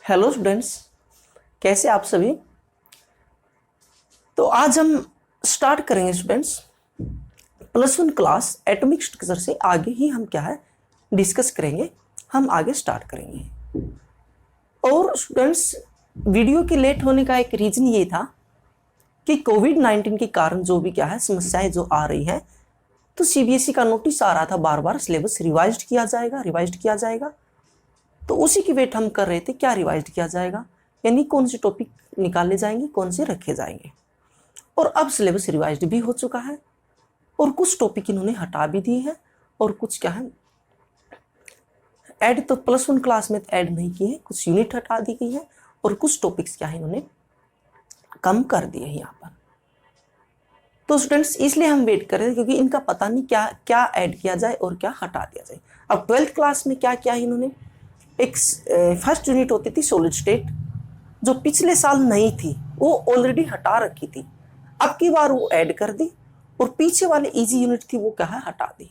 Hello students, कैसे आप सभी। तो आज हम स्टार्ट करेंगे स्टूडेंट्स +1 क्लास एटॉमिक स्ट्रक्चर से आगे ही हम क्या है डिस्कस करेंगे। हम आगे स्टार्ट करेंगे। और स्टूडेंट्स, वीडियो के लेट होने का एक रीजन ये था कि कोविड-19 के कारण जो भी क्या है समस्याएं जो आ रही हैं, तो सीबीएसई का नोटिस आ रहा था बार बार सिलेबस रिवाइज किया जाएगा। तो उसी की वेट हम कर रहे थे, क्या रिवाइज किया जाएगा, यानी कौन से टॉपिक निकाले जाएंगे, कौन से रखे जाएंगे। और अब सिलेबस रिवाइज भी हो चुका है और कुछ टॉपिक इन्होंने हटा भी दिए हैं और कुछ क्या है ऐड, तो +1 क्लास में ऐड नहीं किए हैं, कुछ यूनिट हटा दी गई है और कुछ टॉपिक्स क्या है इन्होंने कम कर दिए हैं यहाँ पर। तो स्टूडेंट्स इसलिए हम वेट कर रहे हैं क्योंकि इनका पता नहीं क्या क्या ऐड किया जाए और क्या हटा दिया जाए। अब 12th क्लास में क्या किया है इन्होंने, एक फर्स्ट यूनिट होती थी सॉलिड स्टेट, जो पिछले साल नहीं थी, वो ऑलरेडी हटा रखी थी, अब की बार वो ऐड कर दी। और पीछे वाले इजी यूनिट थी वो क्या है हटा दी।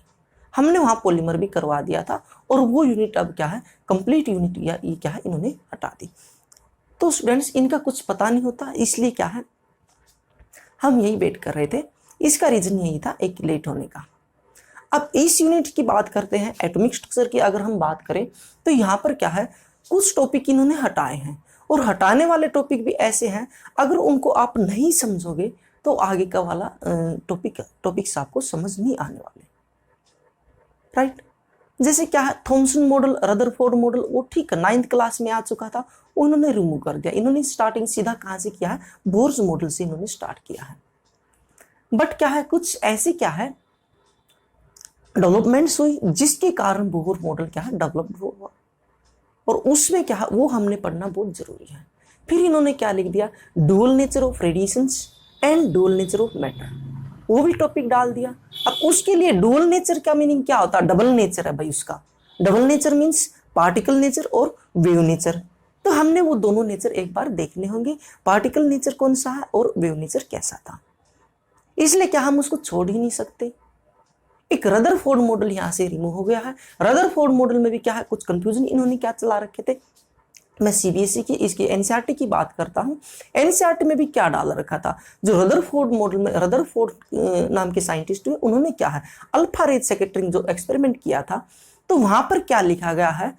हमने वहां पॉलीमर भी करवा दिया था और वो यूनिट अब क्या है कंप्लीट यूनिट या ये क्या है इन्होंने हटा दी। तो स्टूडेंट्स इनका कुछ पता नहीं होता, इसलिए क्या है हम यही वेट कर रहे थे। इसका रीजन यही था एक लेट होने का। अब इस यूनिट की बात करते हैं, एटॉमिक स्ट्रक्चर की अगर हम बात करें तो यहाँ पर क्या है कुछ टॉपिक इन्होंने हटाए हैं और हटाने वाले टॉपिक भी ऐसे हैं अगर उनको आप नहीं समझोगे तो आगे का वाला टॉपिक्स आपको समझ नहीं आने वाले, राइट। जैसे क्या है थॉमसन मॉडल, रदरफोर्ड मॉडल, वो ठीक 9th क्लास में आ चुका था, वो इन्होंने रिमूव कर दिया। इन्होंने स्टार्टिंग सीधा कहाँ से किया है, बोर्स मॉडल से इन्होंने स्टार्ट किया है। बट क्या है कुछ ऐसे क्या है डेवलपमेंट्स हुई जिसके कारण बोर मॉडल क्या है डेवलप्ड हुआ और उसमें क्या है वो हमने पढ़ना बहुत जरूरी है। फिर इन्होंने क्या लिख दिया, dual nature of radiations and dual nature of matter, वो भी टॉपिक डाल दिया। अब उसके लिए डुअल नेचर का मीनिंग क्या होता है, डबल नेचर है भाई उसका। Double nature means particle nature और वेव नेचर। तो हमने वो दोनों नेचर एक बार देखने होंगे, पार्टिकल नेचर कौन सा है और वेव नेचर कैसा था, इसलिए क्या हम उसको छोड़ ही नहीं सकते। एक रदरफोर्ड मॉडल यहां से रिमूव हो गया है। रदरफोर्ड मॉडल में भी क्या है कुछ कंफ्यूजन इन्होंने क्या चला रखे थे। मैं सीबीएसई की इसकी एनसीईआरटी की बात करता हूं, एनसीईआरटी में भी क्या डाल रखा था, जो रदरफोर्ड मॉडल में रदरफोर्ड नाम के साइंटिस्ट हुए उन्होंने क्या है अल्फा रेज स्कैटरिंग जो एक्सपेरिमेंट किया था, तो वहां पर क्या लिखा गया है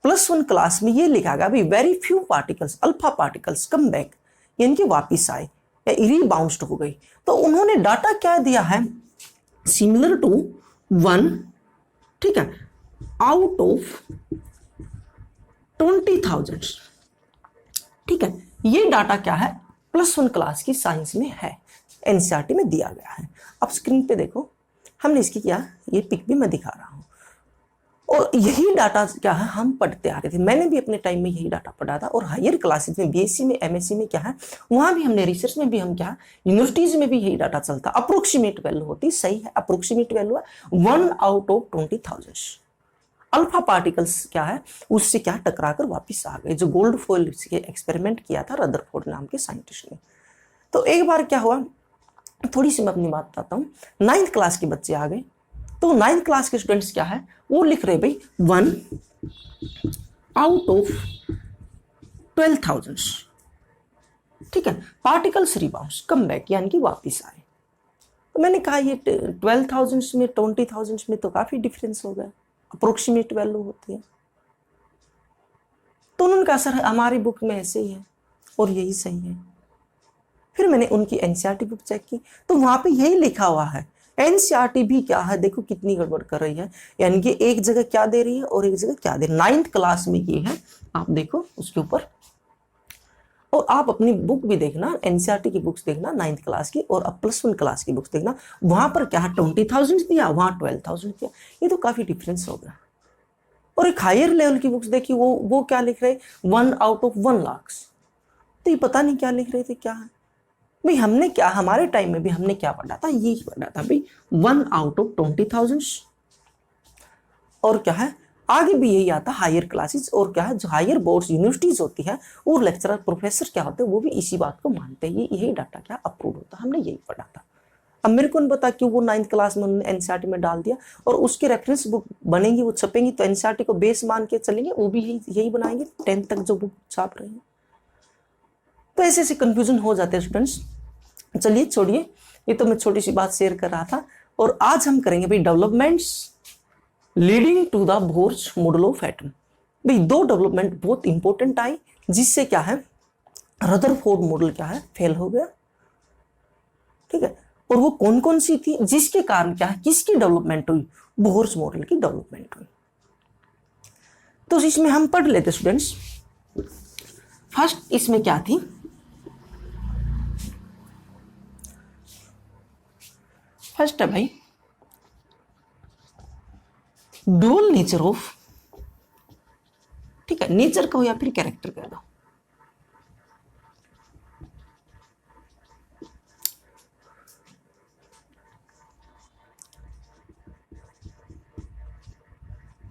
+1 क्लास में ये लिखा गया भाई very few particles alpha particles come back, यानी कि वापिस आए या रीबाउंस्ड हो गई। तो उन्होंने डाटा क्या दिया है, सिमिलर टू 1, ठीक है, आउट ऑफ 20,000, ठीक है। ये डाटा क्या है +1 क्लास की साइंस में है, एनसीईआरटी में दिया गया है। अब स्क्रीन पे देखो, हमने इसकी क्या ये पिक भी मैं दिखा रहा हूं और यही डाटा क्या है हम पढ़ते आ रहे थे। मैंने भी अपने टाइम में यही डाटा पढ़ा था और हायर क्लासेस में बीएससी में एमएससी में क्या है वहां भी हमने रिसर्च में भी हम क्या यूनिवर्सिटीज में भी यही डाटा चलता। अप्रोक्सीमेट वैल्यू होती, सही है, अप्रोक्सीमेट वैल्यू है 1 आउट ऑफ 20,000 अल्फा पार्टिकल्स क्या है उससे क्या टकराकर वापिस आ गए, जो गोल्ड फॉइल के एक्सपेरिमेंट किया था रदरफोर्ड नाम के साइंटिस्ट ने। तो एक बार क्या हुआ, थोड़ी सी मैं अपनी बात बताता हूँ। 9th क्लास के बच्चे आ गए, तो 9th क्लास के स्टूडेंट्स क्या है वो लिख रहे भाई 1 आउट ऑफ 12,000, ठीक है, पार्टिकल्स रिबाउंस कम बैक यानी कि वापिस आए। तो मैंने कहा ये 12,000 में 20,000 में तो काफी डिफरेंस हो गया, अप्रोक्सीमेट वैल्यू होती है। तो उन्होंने कहा सर हमारी बुक में ऐसे ही है और यही सही है। फिर मैंने उनकी एनसीईआरटी बुक चेक की तो वहां पे यही लिखा हुआ है। एनसीईआरटी भी क्या है देखो कितनी गड़बड़ कर रही है, यानी कि एक जगह क्या दे रही है और एक जगह क्या दे रही है। 9th क्लास में ये है, आप देखो उसके ऊपर, और आप अपनी बुक भी देखना, एनसीईआरटी की बुक्स देखना 9th क्लास की और अब +1 क्लास की बुक्स देखना, वहां पर क्या है 20,000 दिया, वहां 12,000 दिया, ये तो काफी डिफरेंस हो गया। और एक हायर लेवल की बुक्स देखी, वो क्या लिख रहे 1 आउट ऑफ 1 लाख, तो ये पता नहीं क्या लिख रहे थे क्या है भाई। हमने क्या हमारे टाइम में भी हमने क्या पढ़ा था, यही पढ़ा था भाई 1 आउट ऑफ 20,000, और क्या है आगे भी यही आता हायर क्लासेस, और क्या है जो हायर बोर्ड्स यूनिवर्सिटीज होती है और लेक्चरर प्रोफेसर क्या होते हैं वो भी इसी बात को मानते हैं, यही डाटा क्या अप्रूव होता है, हमने यही पढ़ा था। अब मेरे को नहीं पता क्यों वो 9th क्लास में उन्होंने एनसीईआरटी में डाल दिया, और उसके रेफरेंस बुक बनेंगी, वो छपेंगी तो एनसीईआरटी को बेस मान के चलेंगे, वो भी यही बनाएंगे 10th तक जो बुक छाप रहे हैं। तो ऐसे ऐसे कंफ्यूजन हो जाते हैं स्टूडेंट्स। चलिए छोड़िए, ये तो मैं छोटी सी बात शेयर कर रहा था। और आज हम करेंगे भाई developments leading to the Bohr's model of atom. भाई 2 डेवलपमेंट बहुत इंपॉर्टेंट आई, जिससे क्या है रदरफोर्ड मॉडल क्या है फेल हो गया, ठीक है। और वो कौन कौन सी थी, जिसके कारण क्या है किसकी डेवलपमेंट हुई, बोर्स मॉडल की डेवलपमेंट हुई। तो इसमें हम पढ़ लेते स्टूडेंट्स। फर्स्ट इसमें क्या थी, फर्स्ट है भाई डुअल नेचर ऑफ, ठीक है, नेचर कहो या फिर कैरेक्टर कह दो।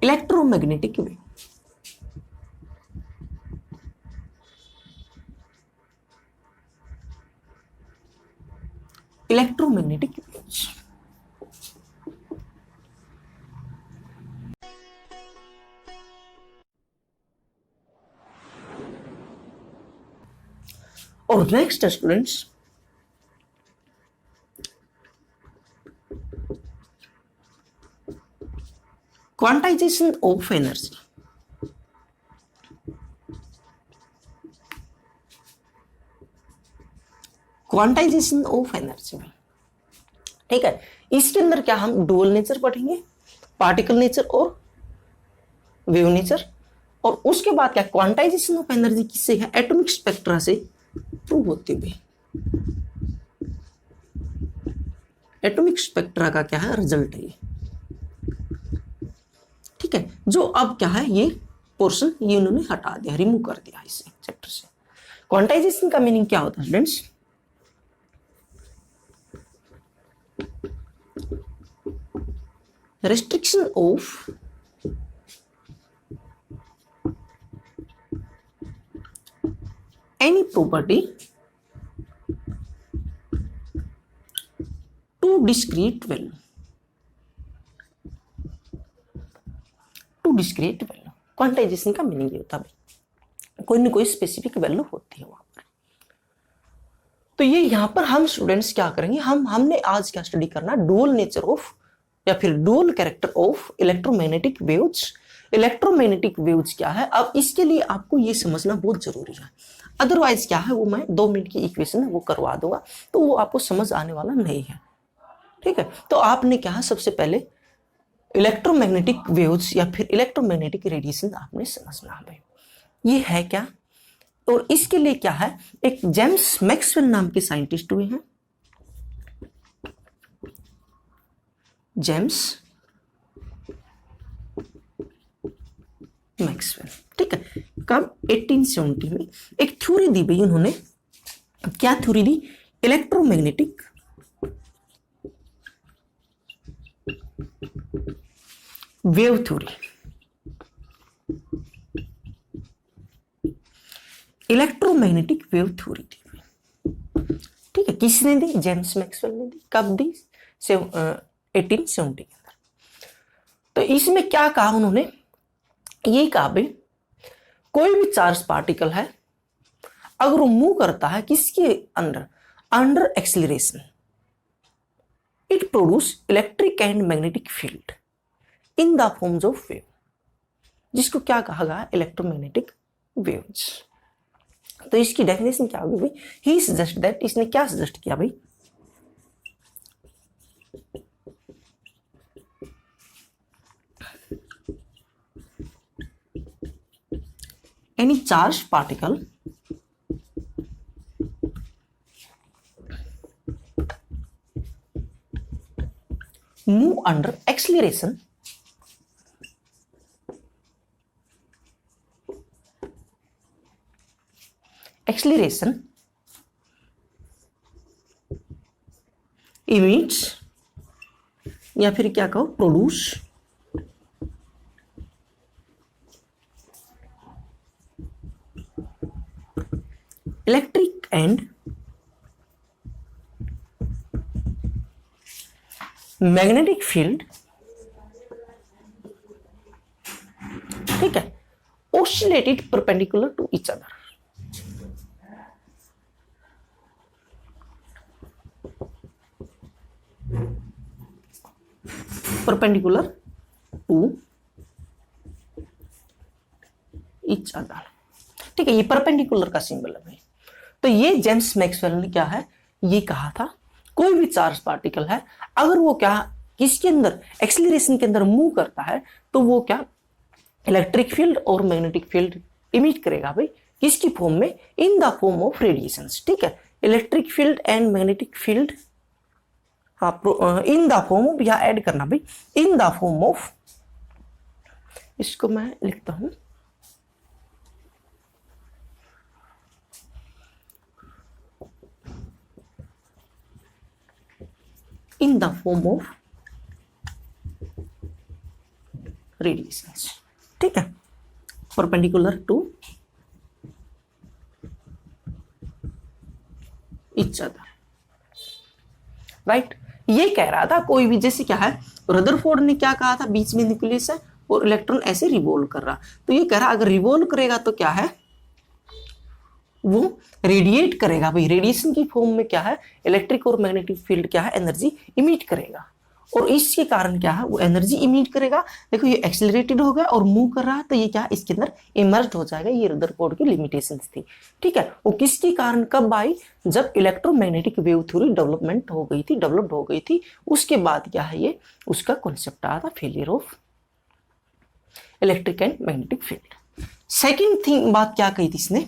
Electromagnetic wave, electromagnetic waves. और next students quantization of energy. Quantization of energy, ठीक है। इसके अंदर क्या हम डुअल नेचर पढ़ेंगे, पार्टिकल नेचर और वेव नेचर। और उसके बाद क्या क्वांटाइजेशन ऑफ एनर्जी किससे है, एटॉमिक स्पेक्ट्रा से प्रूव होती हुई। एटॉमिक स्पेक्ट्रा का क्या है रिजल्ट है, ठीक है। जो अब क्या है ये पोर्शन ये उन्होंने हटा दिया, रिमूव कर दिया इस चैप्टर से। क्वांटाइजेशन का मीनिंग क्या होता है students, restriction of any property to discrete value, to discrete value। Quantization का मीनिंग ये होता है कोई ना कोई स्पेसिफिक वैल्यू होती है वहां पर। तो ये यहां पर हम स्टूडेंट्स क्या करेंगे, हमने आज क्या स्टडी करना, डुअल नेचर ऑफ या फिर dual character of electromagnetic waves. Electromagnetic waves क्या है, अब इसके लिए आपको ये समझना बहुत जरूरी है। अदरवाइज क्या है वो मैं 2 मिनट की इक्वेशन है वो करवा दूंगा, तो वो आपको समझ आने वाला नहीं है, ठीक है। तो आपने क्या है सबसे पहले इलेक्ट्रोमैग्नेटिक वेव्स या फिर इलेक्ट्रोमैग्नेटिक रेडिएशन आपने समझना है भाई ये है क्या। और इसके लिए क्या है, एक जेम्स मैक्सवेल नाम के साइंटिस्ट हुए हैं, जेम्स मैक्सवेल, ठीक है। कब 1870 में एक थ्योरी दी भाई उन्होंने, क्या थ्योरी दी, electromagnetic wave theory. Electromagnetic wave theory दी, ठीक है। किसने दी, जेम्स मैक्सवेल ने दी। कब दी, 1870 के अंदर। तो इसमें क्या कहा उन्होंने, ये कहा भाई कोई भी चार्ज पार्टिकल है अगर वो मूव करता है किसके अंदर, under acceleration, it produce electric and magnetic field in the forms of wave, जिसको क्या कहा गया, इलेक्ट्रोमैग्नेटिक वेव्स। तो इसकी डेफिनेशन क्या होगी भाई, ही सजेस्ट दैट, इसने क्या सजेस्ट किया भाई, any charged particle move under acceleration emits या फिर क्या कहो produce electric and magnetic field, ठीक है, oscillated perpendicular to each other. Perpendicular to each other, ठीक है, ये परपेंडिकुलर का सिंबल है भाई। तो ये जेम्स मैक्सवेल ने क्या है ये कहा था, कोई भी चार्ज पार्टिकल है अगर वो क्या किसके अंदर एक्सीलरेशन के अंदर मूव करता है तो वो क्या इलेक्ट्रिक फील्ड और मैग्नेटिक फील्ड इमिट करेगा भाई, किसकी फॉर्म में, in the form of radiations, ठीक है, electric field and magnetic field, हाँ इन द फॉर्म ऑफ, या ऐड करना भाई, इन द फॉर्म ऑफ, इसको मैं लिखता हूं in the form of radiations, ठीक है, perpendicular to each other, right. ये कह रहा था कोई भी, जैसे क्या है रदरफोर्ड ने क्या कहा था, बीच में न्यूक्लियस है और इलेक्ट्रॉन ऐसे रिवॉल्व कर रहा, तो ये कह रहा अगर रिवॉल्व करेगा तो क्या है वो रेडिएट करेगा भाई, रेडिएशन की फॉर्म में क्या है इलेक्ट्रिक और मैग्नेटिक फील्ड क्या है एनर्जी इमिट करेगा, और इसके कारण क्या है वो एनर्जी इमिट करेगा। देखो ये एक्सेलरेटेड हो गया और मूव कर रहा है तो ये क्या इसके अंदर इमर्ज हो जाएगा, ये रदरफोर्ड की लिमिटेशंस थी, ठीक है। वो किसके कारण कब आई, जब इलेक्ट्रोमैग्नेटिक वेव थ्योरी डेवलपमेंट हो गई थी, डेवलप्ड हो गई थी, उसके बाद क्या है ये उसका कॉन्सेप्ट आया था failure of electric and magnetic field. Second thing बात क्या कही थी इसने,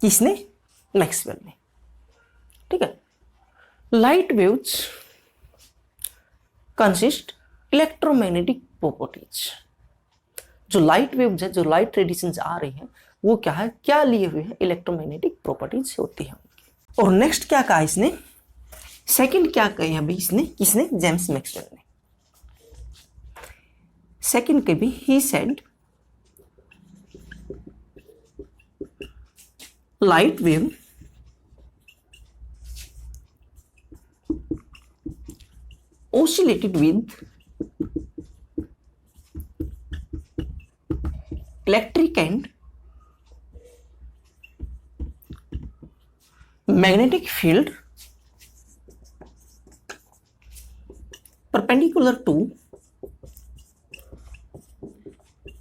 किसने, मैक्सवेल ने, ठीक है, light waves consist electromagnetic properties, जो लाइट वेव्स है, जो लाइट रेडिएशंस आ रही हैं वो क्या है, क्या लिए हुए हैं, इलेक्ट्रोमैग्नेटिक प्रॉपर्टीज होती है उनकी। और नेक्स्ट क्या कहा इसने, सेकंड क्या कही अभी इसने, किसने, जेम्स मैक्सवेल ने, सेकंड के भी he said light wave oscillated with electric and magnetic field perpendicular to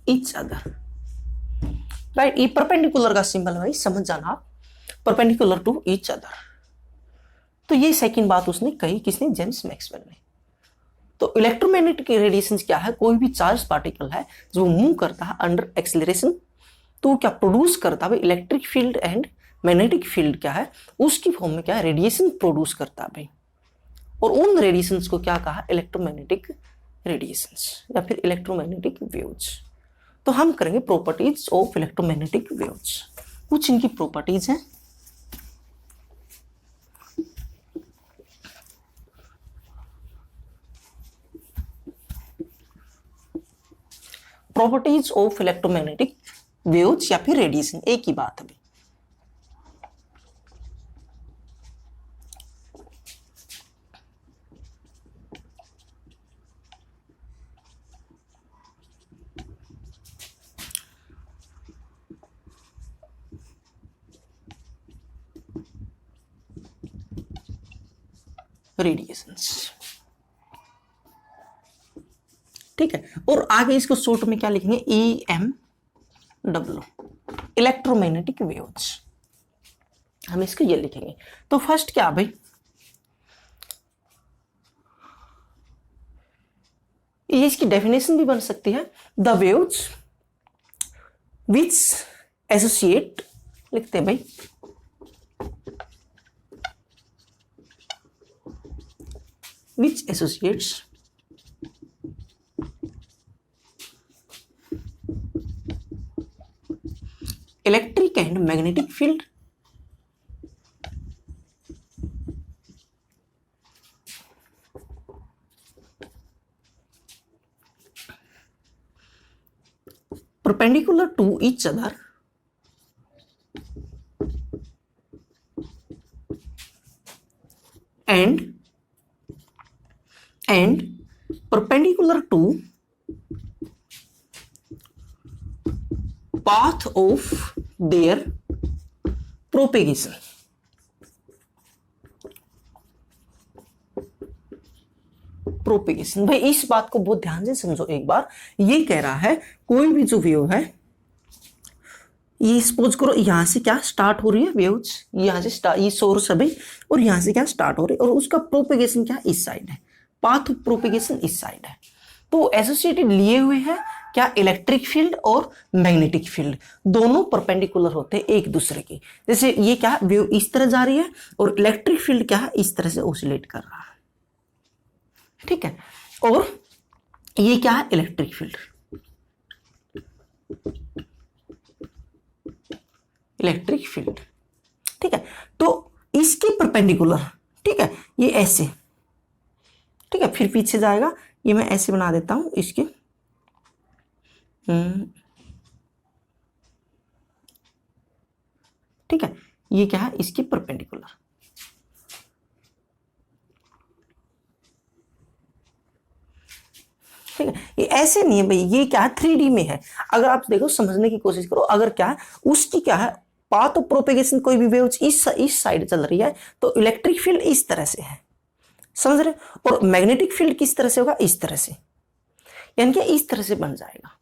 each other, right. ये परपेंडिकुलर का सिंबल है भाई, समझ जाना आप, परपेंडिकुलर टू ईच अदर। तो ये सेकंड बात उसने कही, किसने, जेम्स मैक्सवेल ने। तो इलेक्ट्रोमैग्नेटिक रेडिएशंस क्या है, कोई भी चार्ज पार्टिकल है जो मूव करता है अंडर एक्सेलरेशन तो क्या प्रोड्यूस करता है electric field and magnetic field क्या है उसकी फॉर्म में क्या है रेडिएशन प्रोड्यूस करता है भाई, और उन रेडिएशंस को क्या कहा, इलेक्ट्रोमैग्नेटिक रेडिएशंस या फिर इलेक्ट्रोमैग्नेटिक वेव्स। तो हम करेंगे प्रॉपर्टीज ऑफ इलेक्ट्रोमैग्नेटिक वेव्स, कुछ इनकी प्रॉपर्टीज हैं। प्रॉपर्टीज ऑफ इलेक्ट्रोमैग्नेटिक वेव्स या फिर रेडिएशन, एक ही बात है। रेडिएशंस, ठीक है, और आगे इसको शॉर्ट में क्या लिखेंगे, EMW, इलेक्ट्रोमैग्नेटिक वेव्स, हम इसको ये लिखेंगे। तो फर्स्ट क्या भाई, ये इसकी डेफिनेशन भी बन सकती है, द वेव्स विच एसोसिएट, लिखते हैं भाई, which associates electric and magnetic field perpendicular to each other and and perpendicular to path of their propagation. Propagation, भाई इस बात को बहुत ध्यान से समझो एक बार। ये कह रहा है कोई भी जो वेव है, ये सपोज करो यहां से क्या स्टार्ट हो रही है वेव्स, यहां से ये सोर्स है भाई, और यहां से क्या स्टार्ट हो रही है, और उसका प्रोपेगेशन क्या इस साइड है, पाथ ऑफ प्रोपेगेशन इस साइड है। तो एसोसिएटेड लिए हुए हैं क्या, इलेक्ट्रिक फील्ड और मैग्नेटिक फील्ड, दोनों परपेंडिकुलर होते हैं एक दूसरे के। जैसे ये क्या वेव इस तरह जा रही है, और इलेक्ट्रिक फील्ड क्या है इस तरह से ऑसिलेट कर रहा है, ठीक है। और ये क्या है, इलेक्ट्रिक फील्ड, इलेक्ट्रिक फील्ड, ठीक है। तो इसके परपेंडिकुलर, ठीक है, ये ऐसे, ठीक है, फिर पीछे जाएगा, ये मैं ऐसे बना देता हूं इसके, ठीक है, ये क्या है इसकी परपेंडिकुलर, ठीक है। ये ऐसे नहीं है भाई, ये क्या है 3D में है। अगर आप देखो समझने की कोशिश करो, अगर क्या है उसकी क्या है पाथ ऑफ प्रोपेगेशन, कोई भी वेव इस साइड चल रही है तो इलेक्ट्रिक फील्ड इस तरह से है, समझ रहे, और मैग्नेटिक फील्ड किस तरह से होगा, इस तरह से, यानी कि इस तरह से बन जाएगा।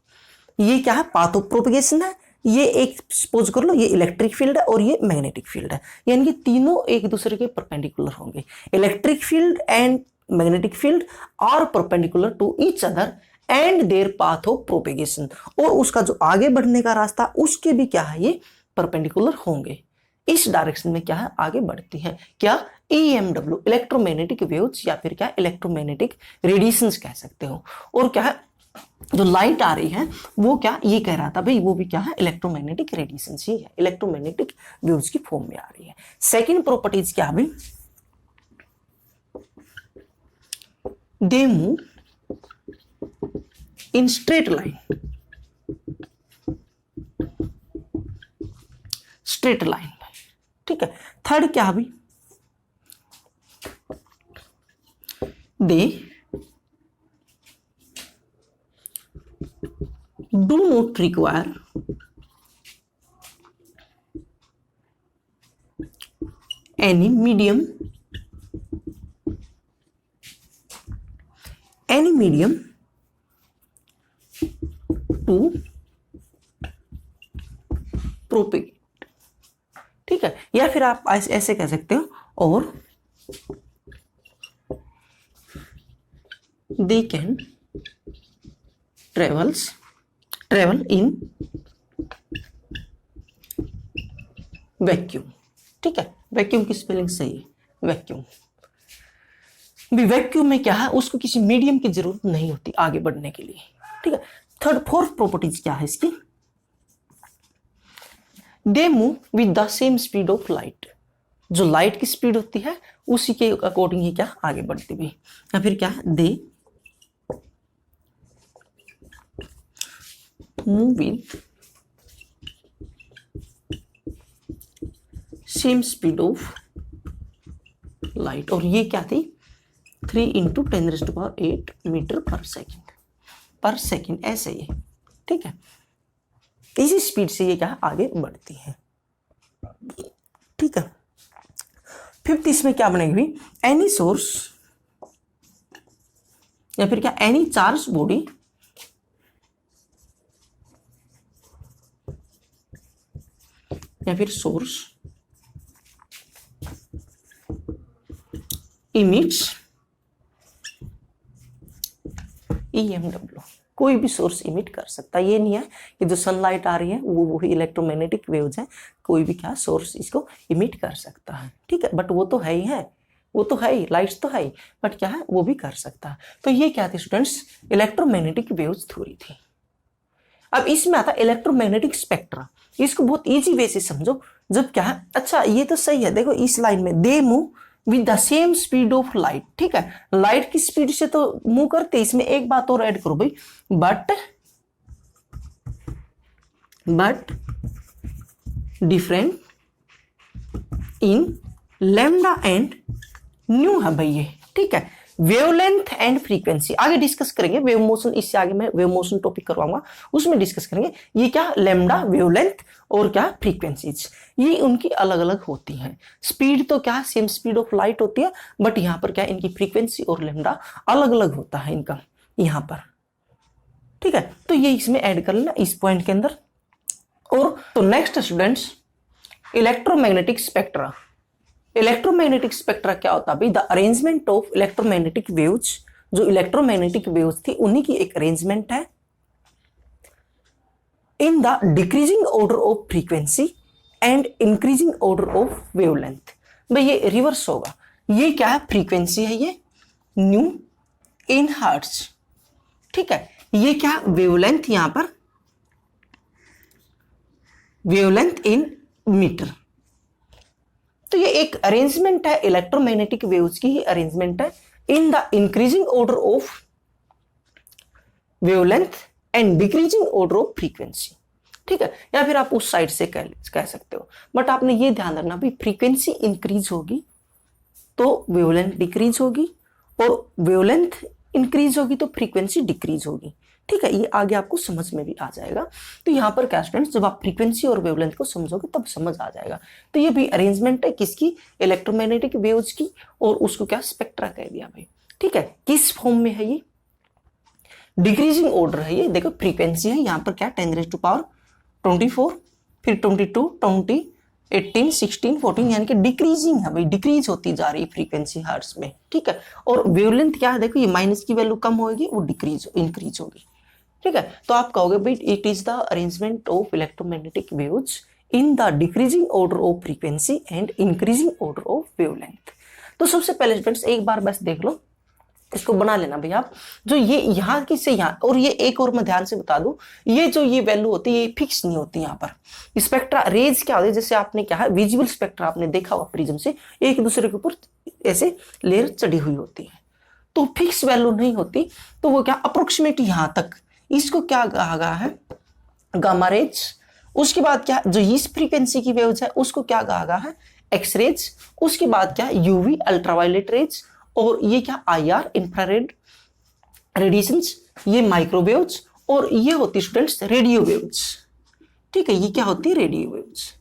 ये क्या है पाथ ऑफ प्रोपेगेशन है, ये एक सपोज कर लो ये इलेक्ट्रिक फील्ड है और ये मैग्नेटिक फील्ड है, यानी कि तीनों एक दूसरे के परपेंडिकुलर होंगे। Electric field and magnetic field are perpendicular to each other and their path of propagation, और उसका जो आगे बढ़ने का रास्ता उसके भी क्या है ये परपेंडिकुलर होंगे, इस डायरेक्शन में क्या है आगे बढ़ती है, क्या EMW इलेक्ट्रोमैग्नेटिक वेव्स, या फिर क्या इलेक्ट्रोमैग्नेटिक रेडिएशंस कह सकते हो। और क्या है जो लाइट आ रही है वो क्या, ये कह रहा था भाई वो भी क्या है इलेक्ट्रोमैग्नेटिक रेडिएशंस ही है, इलेक्ट्रोमैग्नेटिक वेव्स की फॉर्म में आ रही है। सेकंड प्रॉपर्टीज क्या है, they move in straight line, straight line, ठीक है। थर्ड क्या है, दे do not require any medium to propagate, ठीक है। या फिर आप ऐसे कह सकते हो, और they can travel in vacuum, ठीक है। वैक्यूम की स्पेलिंग सही है, वैक्यूम भी, वैक्यूम में क्या है उसको किसी मीडियम की जरूरत नहीं होती आगे बढ़ने के लिए, ठीक है। थर्ड फोर्थ प्रॉपर्टीज क्या है इसकी, they move with the same speed of light, जो लाइट की स्पीड होती है उसी के अकॉर्डिंग ही क्या आगे बढ़ती भी। या फिर क्या है, they move with same speed of light, और ये क्या थी 3 × 10⁸ मीटर पर सेकेंड ऐसे ही, ठीक है। इसी स्पीड से ये क्या आगे बढ़ती है, ठीक है। फिफ्थ इसमें क्या बनेगी, एनी सोर्स या फिर क्या एनी चार्ज बॉडी या फिर सोर्स इमिट्स EMW, कोई भी सोर्स इमिट कर सकता है। ये नहीं है कि जो सनलाइट आ रही है वो ही इलेक्ट्रोमैग्नेटिक वेव्स है, कोई भी क्या सोर्स इसको इमिट कर सकता है, ठीक है। बट वो तो है ही है, वो तो है ही, लाइट्स तो है ही, बट क्या है वो भी कर सकता है। तो ये क्या थी स्टूडेंट्स, इलेक्ट्रोमैग्नेटिक वेव्स थ्योरी थी। अब इसमें आता इलेक्ट्रोमैग्नेटिक स्पेक्ट्रा, इसको बहुत इजी वे से समझो। जब क्या है, अच्छा ये तो सही है, देखो इस लाइन में they move with the same speed of light, ठीक है। लाइट की स्पीड से तो मूव करते, इसमें एक बात और ऐड करो भाई, but different in lambda and new है भाई ये, ठीक है। वेवलेंथ एंड फ्रीक्वेंसी आगे डिस्कस करेंगे। वेव मोशन, इससे आगे मैं वेव मोशन टॉपिक करवाऊंगा, उसमें डिस्कस करेंगे। ये क्या लैम्डा, वेवलेंथ और क्या फ्रीक्वेंसीज, ये उनकी अलग अलग होती हैं। स्पीड तो क्या सेम स्पीड ऑफ लाइट होती है, बट यहाँ पर क्या इनकी फ्रीक्वेंसी और लैम्डा अलग अलग होता है इनका यहाँ पर, ठीक है। तो ये इसमें ऐड कर लेना इस पॉइंट के अंदर। और तो next students, electromagnetic spectra. Electromagnetic spectra क्या होता है भाई? The arrangement of electromagnetic waves, जो इलेक्ट्रोमैग्नेटिक वेव्स थी उन्हीं की एक अरेंजमेंट है in the decreasing order of frequency and increasing order of wavelength. भाई ये रिवर्स होगा। ये क्या है? फ्रीक्वेंसी है ये न्यू इन हर्ट्ज, ठीक है। ये क्या? वेवलेंथ, यहां पर वेवलेंथ इन मीटर। तो ये एक अरेंजमेंट है इलेक्ट्रोमैग्नेटिक वेव्स की ही अरेंजमेंट है in the increasing order of wavelength and decreasing order of frequency, ठीक है। या फिर आप उस साइड से कह सकते हो, बट आपने ये ध्यान रखना भी फ्रीक्वेंसी इंक्रीज होगी तो वेवलेंथ डिक्रीज होगी, और वेवलेंथ इंक्रीज होगी तो फ्रीक्वेंसी डिक्रीज होगी, ठीक है। ये आगे आपको समझ में भी आ जाएगा। तो यहाँ पर क्या स्टूडेंट्स, जब आप फ्रीक्वेंसी और वेवलेंथ को समझोगे तब समझ आ जाएगा। तो ये भी अरेंजमेंट है किसकी? इलेक्ट्रोमैग्नेटिक वेव्स की, और उसको क्या स्पेक्ट्रा कह दिया भाई, ठीक है। किस फॉर्म में है ये? डिक्रीजिंग ऑर्डर है ये। देखो फ्रीक्वेंसी है यहाँ पर क्या 10⁻24, फिर 22, 20, 18, 16, 14, यानी कि डिक्रीजिंग है भाई, डिक्रीज होती जा रही है फ्रीक्वेंसी हर्ट्ज में, ठीक है। और वेवलेंथ क्या है? देखो ये माइनस की वैल्यू कम होगी, वो इंक्रीज होगी, ठीक है। तो आप कहोगे भाई it is the arrangement of electromagnetic waves in the decreasing order of frequency and increasing order of wavelength. तो सबसे पहले स्टूडेंट्स एक बार बस देख लो, इसको बना लेना भैया आप। जो ये यहाँ की से यहाँ, और ये एक और मैं ध्यान से बता दूं, ये जो ये वैल्यू होती है ये फिक्स नहीं होती। यहाँ पर स्पेक्ट्रा रेज क्या होती है? जैसे आपने क्या है विजिबल स्पेक्ट्रा आपने देखा हुआ प्रिज्म से, एक दूसरे के ऊपर ऐसे लेयर चढ़ी हुई होती है, तो फिक्स वैल्यू नहीं होती। तो वो क्या अप्रोक्सीमेट यहाँ तक, इसको क्या कहा गया है? Gamma rays. उसके बाद क्या जो इस फ्रीक्वेंसी की वेव्स है उसको क्या कहा गया है? X rays. उसके बाद क्या यूवी अल्ट्रावायलेट रेज, और ये क्या आईआर इंफ्रारेड रेडिएशंस, ये माइक्रोवेव्स, और ये होती स्टूडेंट्स रेडियो वेव्स, ठीक है। ये क्या होती है? रेडियो वेव्स,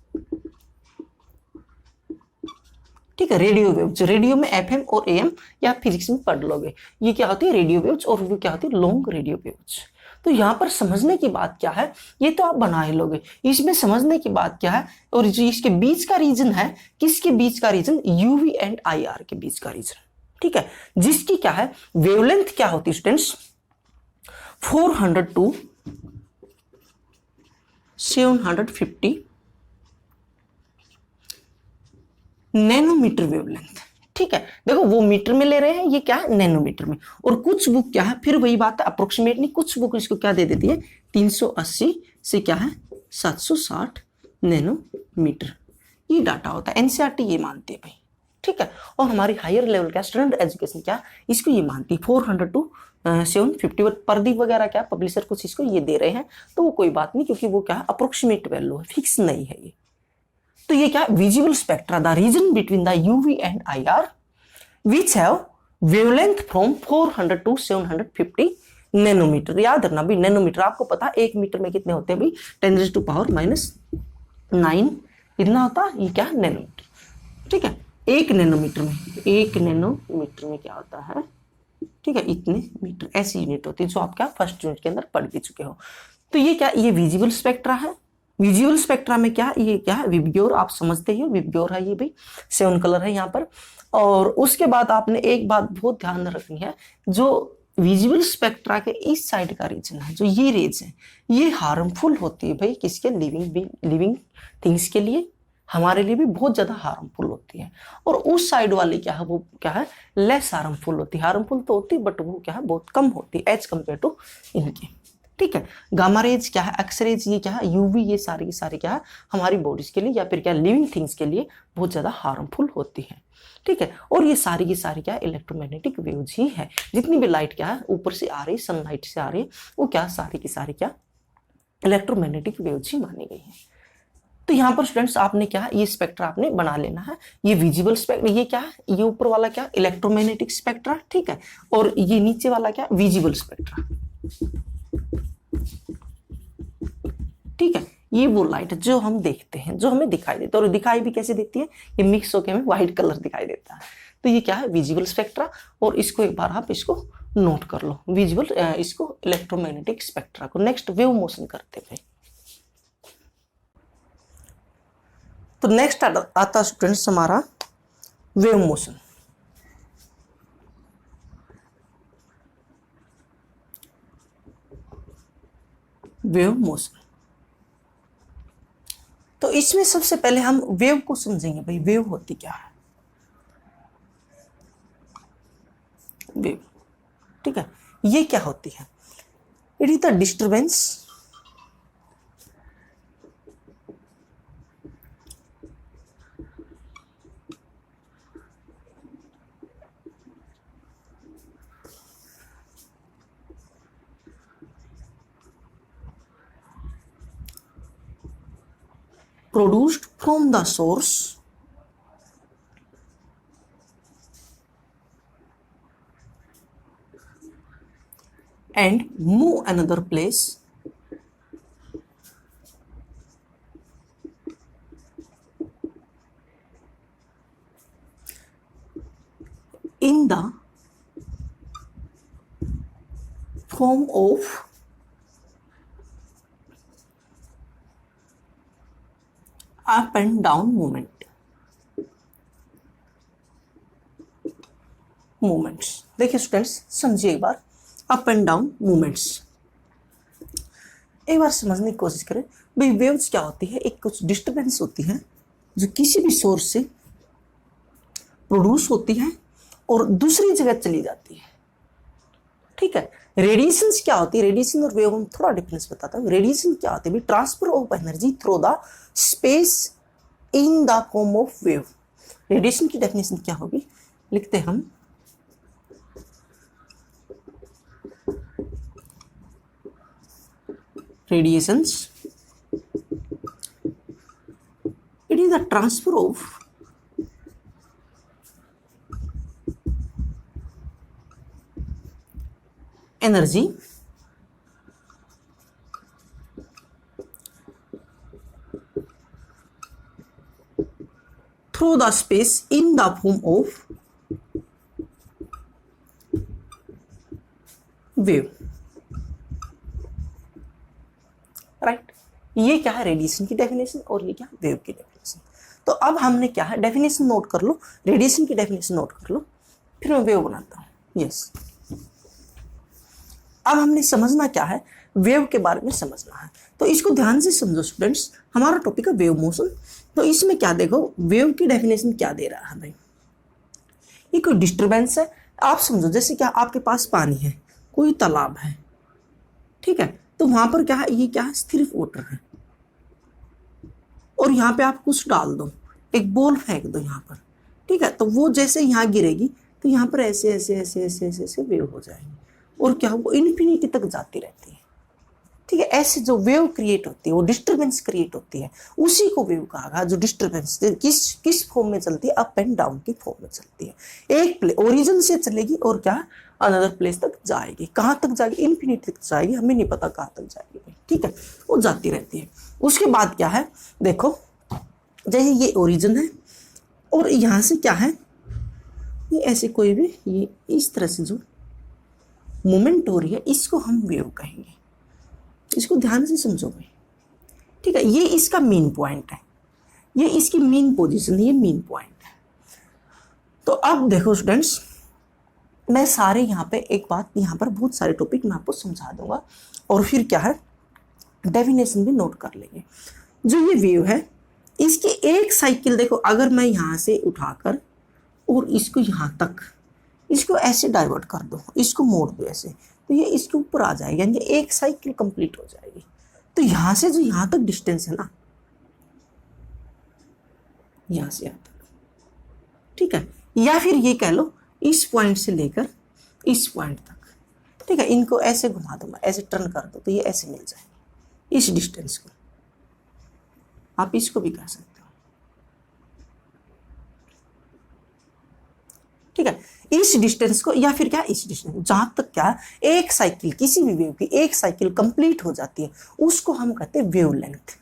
ठीक है। रेडियो वेव्स, रेडियो में एफएम और एएम या फिजिक्स में पढ़ लोगे। ये क्या होती है? रेडियो वेव्स, और वो क्या होती है? Long radio waves. तो यहाँ पर समझने की बात क्या है? ये तो आप बना ही लोगे। इसमें समझने की बात क्या है? और जो इसके बीच का रीजन है, किसके बीच का रीजन? यूवी एंड आईआर के बीच का रीजन, ठीक है। जिसकी क्या है? वेवलेंथ क्या होती है स्टूडेंट्स? 400 to 750 नैनोमीटर वेवलेंथ, ठीक है। देखो वो मीटर में ले रहे हैं, ये क्या है? नैनोमीटर में। और कुछ बुक क्या है, फिर वही बात है अप्रोक्सीमेट नहीं, कुछ बुक इसको क्या दे देती है? 380 से क्या है 760 नैनोमीटर, ये डाटा होता है। एनसीईआरटी ये मानती है भाई, ठीक है। और हमारी हायर लेवल का स्टूडेंट एजुकेशन क्या इसको ये मानती है 400 to 750। प्रदीप वगैरह क्या पब्लिशर कुछ इसको ये दे रहे हैं, तो वो कोई बात नहीं, क्योंकि वो क्या अप्रोक्सीमेट वैल्यू है, फिक्स नहीं है ये। तो ये क्या visible spectra, the region between the UV and IR which have wavelength from 400 to 750 nanometre. याद रखना भी, नैनोमीटर आपको पता है 1 मीटर में कितने होते हैं भाई? 10⁻⁹ इतना होता है। ये क्या नैनोमीटर, ठीक है। 1 नैनोमीटर में क्या होता है, ठीक है, इतने मीटर, ऐसी यूनिट होती है जो आप क्या फर्स्ट यूनिट के अंदर पढ़ भी चुके हो। तो ये क्या, ये विजिबल स्पेक्ट्रा है। विजुअल स्पेक्ट्रा में क्या, ये क्या है? विबग्योर, आप समझते ही हो विबग्योर है ये भाई, 7 कलर है यहाँ पर। और उसके बाद आपने एक बात बहुत ध्यान रखनी है, जो विजुअल स्पेक्ट्रा के इस साइड का रीजन है, जो ये रेज है, ये हार्मफुल होती है भाई किसके? लिविंग थिंग्स के लिए, हमारे लिए भी बहुत ज्यादा हार्मफुल होती है। और उस साइड वाली क्या है, वो क्या है? लेस हार्मफुल होती है। हार्मफुल तो होती है बट वो क्या है? बहुत कम होती है एज कम्पेयर टू इनके, ठीक है। गामा रेज क्या है? एक्स रेज, ये क्या है? यूवी, ये सारी की सारी क्या है? हमारी बॉडीज के लिए या फिर क्या लिविंग थिंग्स के लिए बहुत ज्यादा हार्मफुल होती है, ठीक है। और ये सारी की सारी क्या है? इलेक्ट्रोमैग्नेटिक वेव्स ही है। जितनी भी लाइट क्या है ऊपर से आ रही है, सनलाइट से आ रही है, वो क्या सारी की सारी क्या इलेक्ट्रोमैग्नेटिक वेव्स ही मानी गई है। तो यहाँ पर स्टूडेंट्स आपने क्या है, ये स्पेक्ट्रा आपने बना लेना है। ये विजिबल स्पेक्ट्रा, ये क्या है, ये ऊपर वाला क्या, इलेक्ट्रोमैग्नेटिक स्पेक्ट्रा, ठीक है, और ये नीचे वाला क्या, विजिबल स्पेक्ट्रा, ठीक है। ये वो लाइट जो हम देखते हैं, जो हमें दिखाई देता है, और दिखाई भी कैसे देती है, ये मिक्स होकर हमें व्हाइट कलर दिखाई देता है। तो ये क्या है, विजिबल स्पेक्ट्रा, और इसको एक बार आप इसको नोट कर लो, विजिबल, इसको इलेक्ट्रोमैग्नेटिक स्पेक्ट्रा को। नेक्स्ट वेव मोशन करते हैं। तो नेक्स्ट आता स्टूडेंट्स हमारा वेव मोशन। वेव मोशन, तो इसमें सबसे पहले हम वेव को समझेंगे। भाई वेव होती क्या है, वेव, ठीक है। ये क्या होती है, it is the disturbance produced from the source and move another place in the form of up and down movements. देखिए स्टूडेंट्स, समझिए एक बार, अप एंड डाउन मूवमेंट्स एक बार समझने की कोशिश करें। भाई वेव्स क्या होती है, एक कुछ डिस्टर्बेंस होती है जो किसी भी सोर्स से प्रोड्यूस होती है और दूसरी जगह चली जाती है, ठीक है। रेडिएशन क्या होती है, रेडिएशन और वेव में थोड़ा डिफरेंस बताता हूँ। रेडिएशन क्या होती है, transfer of energy through the space in the form of wave. Radiation की डेफिनेशन क्या होगी, लिखते हम radiations, it is the transfer of energy through the space in the form of wave, right. ये क्या है, रेडिएशन की डेफिनेशन, और ये क्या, वेव की डेफिनेशन। तो अब हमने क्या है, डेफिनेशन नोट कर लो, रेडिएशन की डेफिनेशन नोट कर लो, फिर मैं वेव बनाता हूँ। यस, अब हमने समझना क्या है, वेव के बारे में समझना है। तो इसको ध्यान से समझो स्टूडेंट्स, हमारा टॉपिक है वेव मोशन। तो इसमें क्या देखो, वेव की डेफिनेशन क्या दे रहा है भाई, ये कोई डिस्टर्बेंस है। आप समझो जैसे क्या, आपके पास पानी है, कोई तालाब है, ठीक है, तो वहां पर क्या है, ये क्या है, स्थिर वाटर है, और यहाँ पे आप कुछ डाल दो, एक बॉल फेंक दो यहाँ पर, ठीक है, तो वो जैसे यहाँ गिरेगी तो यहाँ पर ऐसे ऐसे ऐसे ऐसे ऐसे ऐसे वेव हो जाएगी, और क्या वो इन्फिनिटी तक जाती रहती है, ठीक है। ऐसे जो वेव क्रिएट होती है, वो डिस्टर्बेंस क्रिएट होती है, उसी को वेव कहा। जो डिस्टर्बेंस किस फॉर्म में चलती है, अप एंड डाउन की फॉर्म में चलती है। एक ओरिजिन से चलेगी और क्या, अनदर प्लेस तक जाएगी। कहाँ तक जाएगी, इन्फिनिटी तक जाएगी, हमें नहीं पता कहाँ तक जाएगी, ठीक है, वो जाती रहती है। उसके बाद क्या है, देखो जैसे ये ओरिजिन है, और यहाँ से क्या है, ये ऐसे कोई भी, ये इस तरह से जो मूवमेंट हो रही है, इसको हम वेव कहेंगे। इसको ध्यान से समझो भाई, ठीक है। ये इसका मेन पॉइंट है, ये इसकी मेन पोजीशन है, ये मेन पॉइंट है। तो अब देखो स्टूडेंट्स, मैं सारे यहाँ पे एक बात, यहाँ पर बहुत सारे टॉपिक मैं आपको समझा दूंगा, और फिर क्या है, डेफिनेशन भी नोट कर लेंगे। जो ये वेव है, इसकी एक साइकिल देखो, अगर मैं यहाँ से उठाकर और इसको यहाँ तक, इसको ऐसे डाइवर्ट कर दो, इसको मोड़ दो ऐसे, तो ये इसके ऊपर आ जाएगी, यानी एक साइकिल कंप्लीट हो जाएगी। तो यहाँ से जो यहाँ तक डिस्टेंस है ना, यहाँ से यहाँ तक, ठीक है, या फिर ये कह लो इस पॉइंट से लेकर इस पॉइंट तक, ठीक है, इनको ऐसे घुमा दो, ऐसे टर्न कर दो, तो ये ऐसे मिल जाएगी इस डिस्टेंस को, आप इसको भी कह सकते हो। ठीक है, इस डिस्टेंस को या फिर क्या इस डिस्टेंस, जहां तक क्या एक साइकिल, किसी भी वेव की एक साइकिल कंप्लीट हो जाती है उसको हम कहते हैं वेवलेंथ।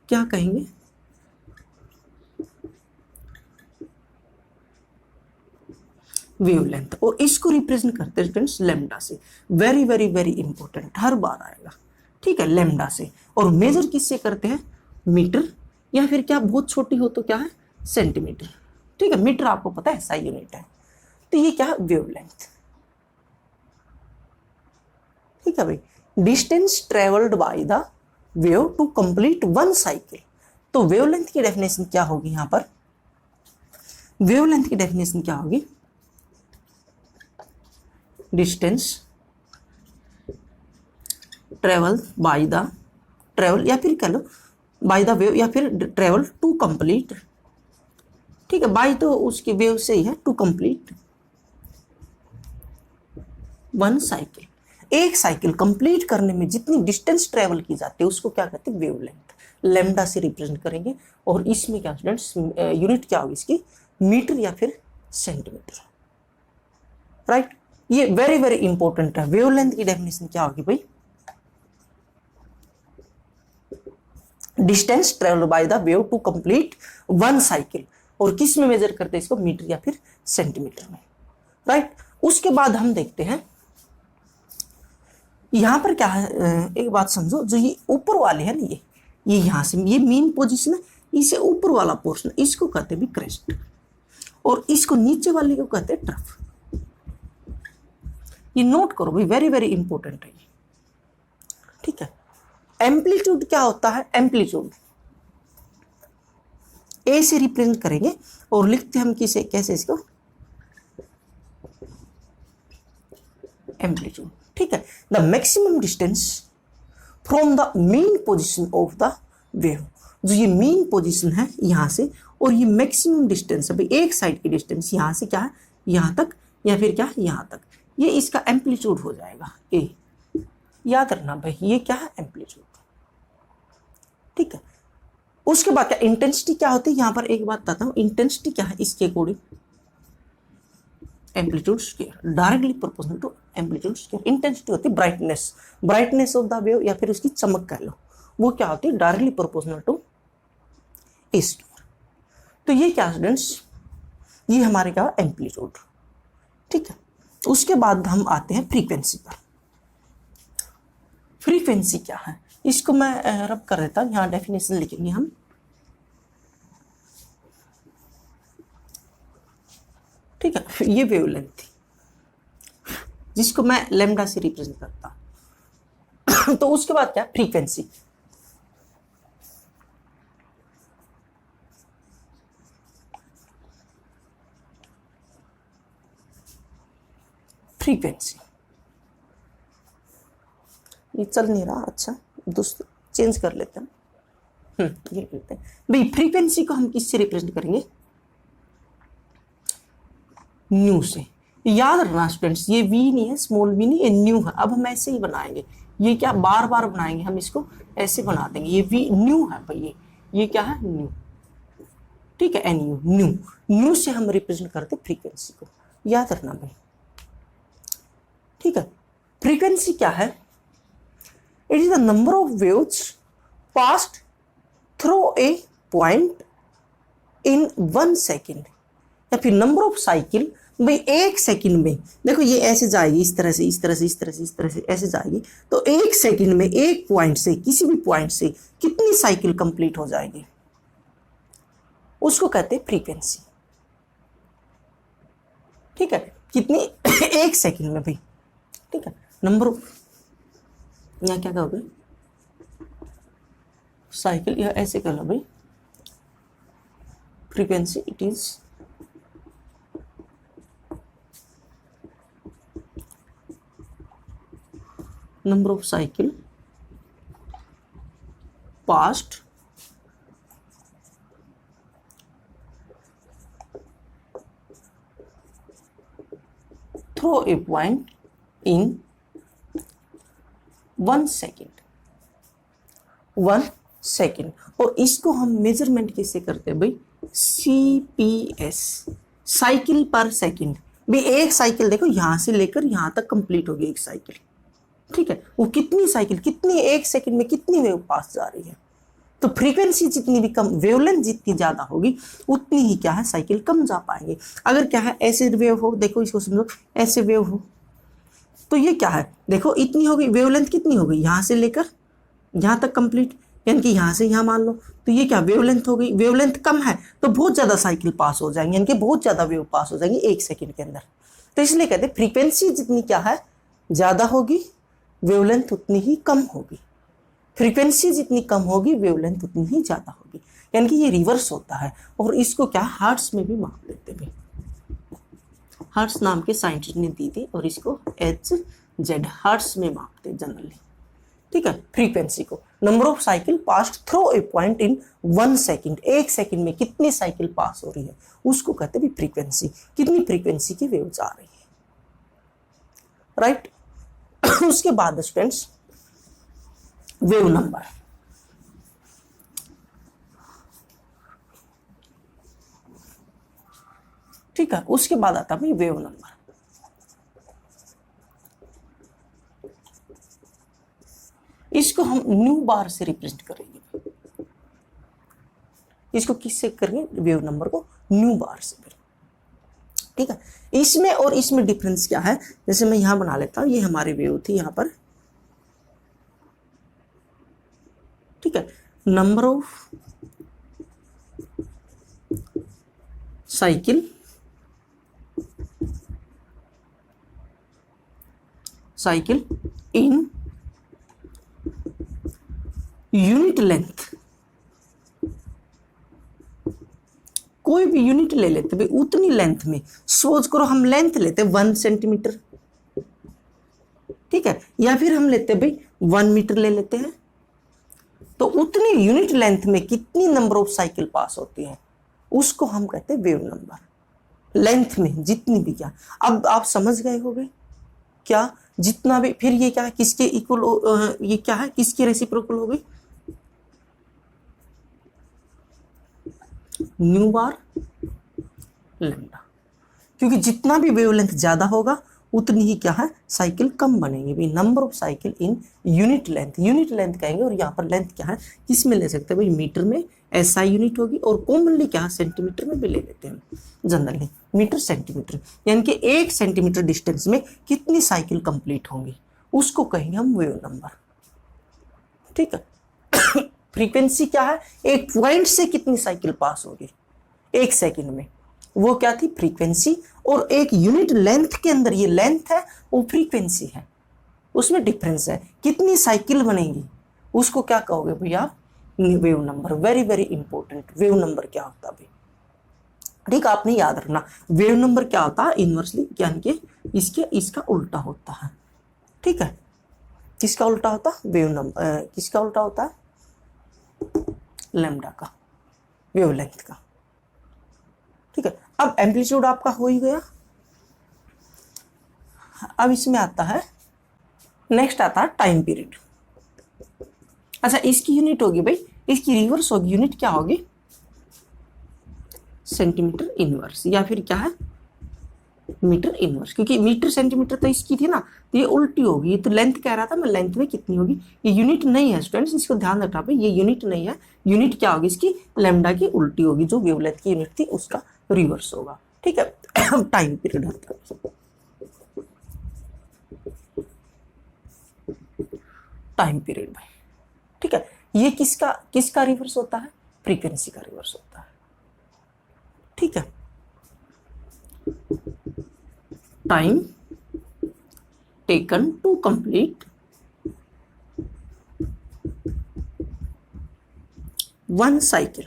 क्या कहेंगे? वेवलेंथ। और इसको रिप्रेजेंट करते हैं स्टूडेंट्स लैम्डा से। वेरी वेरी वेरी इंपॉर्टेंट, हर बार आएगा। ठीक है, लैम्डा से। और मेजर किससे करते हैं? मीटर, या फिर क्या बहुत छोटी हो तो क्या है? सेंटीमीटर। ठीक है, मीटर आपको पता है SI यूनिट है। तो ये क्या है? वेवलेंथ। ठीक है भाई, distance travelled by the wave to complete one cycle. तो वेवलेंथ की डेफिनेशन क्या होगी यहां पर? वेवलेंथ की डेफिनेशन क्या होगी? Distance travel by the, travel या फिर कह लो बाय द वेव, या फिर ट्रेवल टू कंप्लीट। ठीक है, बाय तो उसकी वेव से ही है, टू कंप्लीट वन साइकिल। एक साइकिल कंप्लीट करने में जितनी डिस्टेंस ट्रेवल की जाती है उसको क्या कहते हैं? वेवलेंथ। लैम्डा से रिप्रेजेंट करेंगे। और इसमें क्या स्टूडेंट्स यूनिट क्या होगी इसकी? मीटर या फिर सेंटीमीटर। राइट, ये वेरी वेरी इंपॉर्टेंट है। वेवलेंथ की डेफिनेशन क्या होगी भाई? Distance travel by the wave to complete one cycle. और किस में मेजर करते हैं इसको? मीटर या फिर सेंटीमीटर में। राइट, उसके बाद हम देखते हैं यहां पर क्या है, एक बात समझो, जो ये ऊपर वाले है ना, ये यहां से ये मीन पोजीशन है, इसे ऊपर वाला पोर्शन इसको कहते हैं भी क्रेस्ट, और इसको नीचे वाले को कहते हैं ट्रफ। ये नोट करो भाई, वेरी वेरी इंपॉर्टेंट है ये। ठीक है, एम्पलीट्यूड क्या होता है? एम्पलीट्यूड ए से रिप्रेजेंट करेंगे और लिखते हम किसे, कैसे इसको? एम्पलीट्यूड। ठीक है, the maximum distance from the main position of the wave. जो ये मेन पोजीशन है यहां से, और ये मैक्सिमम डिस्टेंस है भाई, एक साइड की डिस्टेंस यहां से क्या है? यहां तक, या फिर क्या यहां तक, ये इसका एम्पलीट्यूड हो जाएगा ए। याद रखना भाई, ये क्या है? एम्पलीट्यूड। ठीक है, उसके बाद क्या इंटेंसिटी क्या होती है? यहां पर एक बात बताता हूं, इंटेंसिटी क्या है इसके according? Amplitude square, directly proportional to amplitude square. Intensity होती है brightness, brightness of the wave, या फिर उसकी चमक कह लो, वो क्या होती है? Directly proportional to A square. तो ये क्या स्टूडेंट्स, ये हमारे क्या? एम्पलीट्यूड। ठीक है, उसके बाद हम आते हैं फ्रीक्वेंसी पर। फ्रीक्वेंसी क्या है? इसको मैं रब कर देता हूं, यहां डेफिनेशन लिखेंगे हम। ठीक है, ये वेवलेंथ थी जिसको मैं लैम्डा से रिप्रेजेंट करता हूं। तो उसके बाद क्या? फ्रीक्वेंसी। फ्रीक्वेंसी ये चल नहीं रहा, अच्छा दोस्तों चेंज कर लेते हैं। ये करते हैं भाई, फ्रीक्वेंसी को हम किससे रिप्रेजेंट करेंगे? न्यू से। याद रखना स्टूडेंट्स, ये वी नहीं है, स्मॉल वी नहीं, ये न्यू है। अब हम ऐसे ही बनाएंगे, ये क्या बार बार बनाएंगे हम, इसको ऐसे बना देंगे। ये वी न्यू है भाई, ये क्या है? न्यू। ठीक है, एन यू, न्यू। न्यू से हम रिप्रेजेंट करते फ्रीक्वेंसी को, याद रखना भाई। ठीक है, फ्रीक्वेंसी क्या है? It is the number of waves passed through a point in 1 second, या फिर नंबर ऑफ साइकिल भाई एक सेकंड में। देखो ये ऐसे जाएगी, इस तरह से, इस तरह से, इस तरह से, इस तरह से, ऐसे जाएगी। तो एक सेकंड में एक पॉइंट से, किसी भी पॉइंट से कितनी साइकिल कंप्लीट हो जाएगी, उसको कहते हैं फ्रीक्वेंसी। ठीक है, कितनी? एक सेकंड में भाई। ठीक है, नंबर ऑफ, यहाँ क्या कहोगे? साइकिल, या ऐसे कर लो भाई, frequency it is number of cycle passed through a point in 1 second. 1 second. और इसको हम मेजरमेंट कैसे करते हैं भाई, CPS, साइकिल पर सेकंड। भाई एक साइकिल देखो यहां से लेकर यहां तक कंप्लीट होगी एक साइकिल, ठीक है, वो कितनी साइकिल, कितनी एक सेकंड में कितनी वेव पास जा रही है। तो फ्रीक्वेंसी जितनी भी कम, वेवलेंथ जितनी ज्यादा होगी उतनी ही क्या है साइकिल कम जा पाएंगे। अगर क्या है ऐसे वेव हो, देखो इसको समझो, ऐसे वेव हो तो ये क्या है, देखो इतनी होगी वेवलेंथ, कितनी होगी यहां से लेकर यहां तक कंप्लीट, यानी कि यहां से यहां मान लो, तो ये क्या वेवलेंथ हो गई। वेवलेंथ कम है तो बहुत ज्यादा साइकिल पास हो जाएंगे, यानी कि बहुत ज्यादा वेव पास हो जाएंगी एक सेकंड के अंदर। तो इसलिए कहते हैं फ्रीक्वेंसी जितनी क्या है ज्यादा होगी, वेवलेंथ उतनी ही कम होगी। फ्रीक्वेंसी जितनी कम होगी वेवलेंथ उतनी ही ज्यादा होगी, यानी कि ये रिवर्स होता है। और इसको क्या हर्ट्ज में भी माप लेते हैं, हर्ट्ज नाम के साइंटिस्ट ने दी थी, और इसको HZ हर्ट्ज में मापते जनरली, ठीक है। फ्रीक्वेंसी को number of cycle passed through a point in 1 second, एक सेकंड में कितनी साइकिल पास हो रही है उसको कहते हैं फ्रीक्वेंसी, कितनी फ्रीक्वेंसी की वेव जा रही है, राइट। उसके बाद स्टूडेंट्स वेव नंबर, ठीक है। उसके बाद आता है वेव नंबर। इसको हम न्यू बार से रिप्रेजेंट करेंगे, इसको किससे करेंगे, वेव नंबर को न्यू बार से, ठीक है। इसमें और इसमें डिफरेंस क्या है, जैसे मैं यहां बना लेता हूं, ये हमारी वेव थी यहां पर, ठीक है। Number of cycle in unit length, कोई भी यूनिट ले लेते भाई उतनी लेंथ में, सोच करो हम लेंथ लेते 1 सेंटीमीटर, ठीक है, या फिर हम लेते भाई 1 मीटर ले लेते हैं, तो उतनी यूनिट लेंथ में कितनी नंबर ऑफ साइकिल पास होती है उसको हम कहते हैं वेव नंबर। लेंथ में जितनी भी क्या, अब आप समझ गए होंगे क्या, जितना भी, फिर ये क्या है किसके इक्वल, ये क्या है किसकी रेसिप्रोकल होगी, न्यू बार लैम्डा, क्योंकि जितना भी वेवलेंथ ज्यादा होगा उतनी ही क्या है साइकिल कम बनेंगे। भाई number of cycle in unit length, unit length कहेंगे, और यहाँ पर लेंथ क्या है किस में ले सकते हैं भाई, मीटर में SI यूनिट होगी, और कॉमनली क्या है सेंटीमीटर में भी ले लेते हैं जनरली, मीटर सेंटीमीटर, यानी कि 1 सेंटीमीटर डिस्टेंस में कितनी साइकिल कंप्लीट होंगी उसको कहेंगे हम वेव नंबर, ठीक है। फ्रीक्वेंसी क्या है, एक पॉइंट से कितनी साइकिल पास होगी एक सेकंड में, वो क्या थी फ्रीक्वेंसी, और एक यूनिट लेंथ के अंदर ये लेंथ है वो फ्रीक्वेंसी है, उसमें डिफरेंस है, कितनी साइकिल बनेगी उसको क्या कहोगे भैया, wave number. Very very important, wave number क्या होता है भाई, ठीक है, आपने याद रखना वेव नंबर क्या होता है, इनवर्सली यानी कि इसका उल्टा होता है, ठीक है। किसका उल्टा होता है, वेव नंबर किसका उल्टा होता है, लैम्डा का, वेवलेंथ का, ठीक है। अब एम्पलीट्यूड आपका हो ही गया, अब इसमें आता है, नेक्स्ट आता है टाइम पीरियड। अच्छा इसकी यूनिट होगी भाई, इसकी रिवर्स होगी, यूनिट क्या होगी, सेंटीमीटर इनवर्स, या फिर क्या है मीटर इनवर्स, क्योंकि मीटर सेंटीमीटर तो इसकी थी ना, तो ये उल्टी होगी, ये तो लेंथ कह रहा था मैं, लेंथ में कितनी होगी, ये यूनिट नहीं है स्टूडेंट्स, इसको ध्यान रखना भाई, ये यूनिट नहीं है, यूनिट क्या होगी इसकी, लैम्डा की उल्टी होगी, जो वेवलेंथ की यूनिट थी उसका रिवर्स होगा, ठीक है। टाइम पीरियड होता है, टाइम पीरियड भाई, ठीक है। ये किसका रिवर्स होता है, फ्रीक्वेंसी का रिवर्स होता है, ठीक है। Time taken to complete 1 cycle,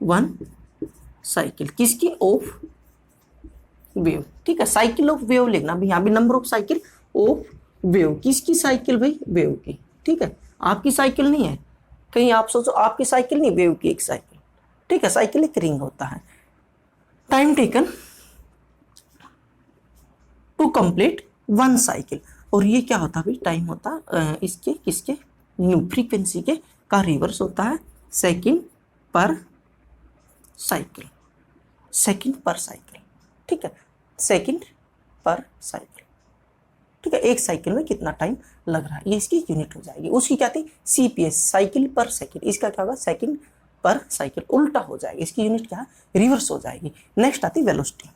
1 cycle किसकी, ऑफ वेव, ठीक है। साइकिल ऑफ वेव लिखना भी, यहां भी number of cycle of wave, किसकी साइकिल भाई, वेव की, ठीक है। आपकी साइकिल नहीं है, कहीं आप सोचो आपकी साइकिल नहीं, वेव की एक साइकिल, ठीक है। साइकिल एक रिंग होता है। Time taken to complete 1 cycle, और ये क्या होता है भाई, टाइम होता इसके किसके, न्यू, फ्रीक्वेंसी के का रिवर्स होता है सेकंड पर साइकिल, सेकंड पर साइकिल, ठीक है, सेकंड पर साइकिल, ठीक है, एक साइकिल में कितना टाइम लग रहा है, ये इसकी यूनिट हो जाएगी। उसकी क्या थी CPS, साइकिल पर सेकंड, इसका क्या होगा सेकंड पर साइकिल, उल्टा हो जाएगी, इसकी यूनिट क्या है रिवर्स हो जाएगी। नेक्स्ट आती वेलोसिटी,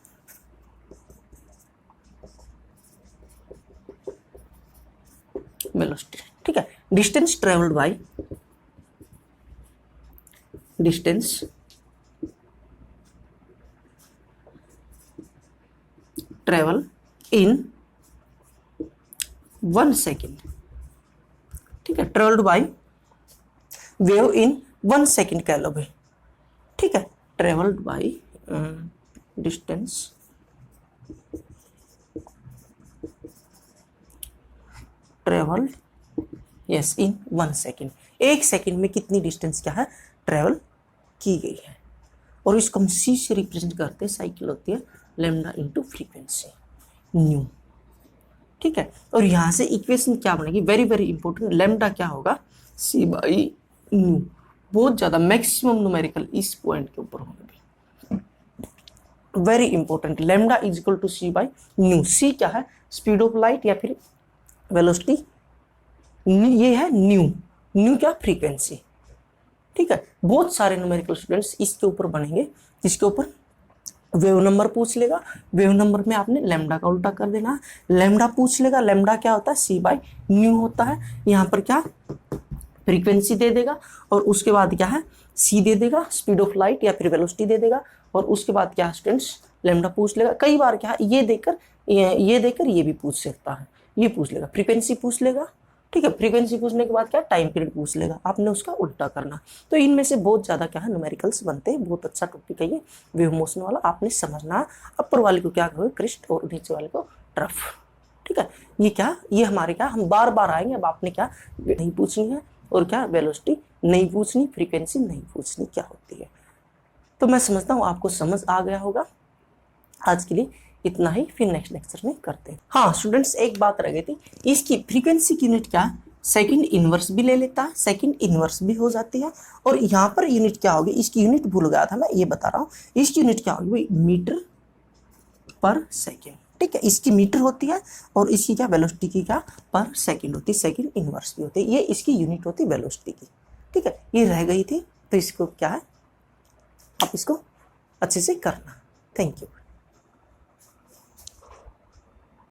वेलोसिटी, ठीक है, distance travelled bye, distance travel in 1 second, ठीक है, travelled by wave in 1 second कह लो भाई, ठीक है, travelled by distance travelled yes in 1 second, एक सेकेंड में कितनी डिस्टेंस क्या है ट्रेवल की गई है। और इसको हम C से रिप्रेजेंट करते हैं, साइकिल होती है लैम्डा इंटू फ्रीक्वेंसी न्यू, ठीक है। और यहाँ से इक्वेशन क्या बनेगी, वेरी वेरी इंपॉर्टेंट, लैम्डा क्या होगा C बाई न्यू, बहुत ज़्यादा मैक्सिमम न्यूमेरिकल इस पॉइंट के ऊपर होंगे, very important, lambda is equal to C by nu. C क्या है स्पीड ऑफ लाइट या फिर वेलोसिटी, ये है न्यू, न्यू क्या फ्रीक्वेंसी, ठीक है। बहुत सारे न्यूमेरिकल स्टूडेंट्स इसके ऊपर बनेंगे, जिसके ऊपर वेव नंबर पूछ लेगा, वेव नंबर में आपने लैम्डा का उल्टा कर देना, लैम्डा पूछ लेगा, लैम्डा क्या होता है C बाई न्यू होता है, यहाँ पर क्या फ्रीक्वेंसी दे देगा, और उसके बाद क्या है C दे देगा स्पीड ऑफ लाइट या फिर वेलोसिटी दे देगा, और उसके बाद क्या स्टूडेंट्स लैम्डा पूछ लेगा। कई बार क्या ये देकर ये भी पूछ सकता है, ये पूछ लेगा फ्रीक्वेंसी पूछ लेगा, ठीक है, फ्रीक्वेंसी पूछने के बाद क्या टाइम पीरियड पूछ लेगा, आपने उसका उल्टा करना। तो इनमें से बहुत ज़्यादा क्या है न्यूमेरिकल्स बनते हैं, बहुत अच्छा टॉपिक है ये वेव मोशन वाला, आपने समझना। अपर वाले को क्या कहोगे क्रिस्ट और नीचे वाले को ट्रफ, ठीक है। ये क्या ये हमारे क्या हम बार बार आएंगे, अब आपने क्या नहीं पूछनी है, और क्या वेलोसिटी नहीं पूछनी, फ्रीक्वेंसी नहीं पूछनी क्या होती है। तो मैं समझता हूँ आपको समझ आ गया होगा। आज के लिए इतना ही, फिर नेक्स्ट लेक्चर में करते हैं। हाँ स्टूडेंट्स एक बात रह गई थी, इसकी फ्रीक्वेंसी की यूनिट क्या है सेकंड इनवर्स भी ले लेता है, सेकंड इनवर्स भी हो जाती है, और यहाँ पर यूनिट क्या होगी, इसकी यूनिट भूल गया था मैं, ये बता रहा हूँ, इसकी यूनिट क्या होगी भाई मीटर पर सेकेंड, ठीक है, इसकी मीटर होती है, और इसकी क्या वेलोसिटी की क्या पर सेकेंड होती है, सेकेंड इनवर्स भी होती है, ये इसकी यूनिट होती है वेलोसिटी की, ठीक है। ये रह गई थी, तो इसको क्या है आप इसको अच्छे से करना। Thank you.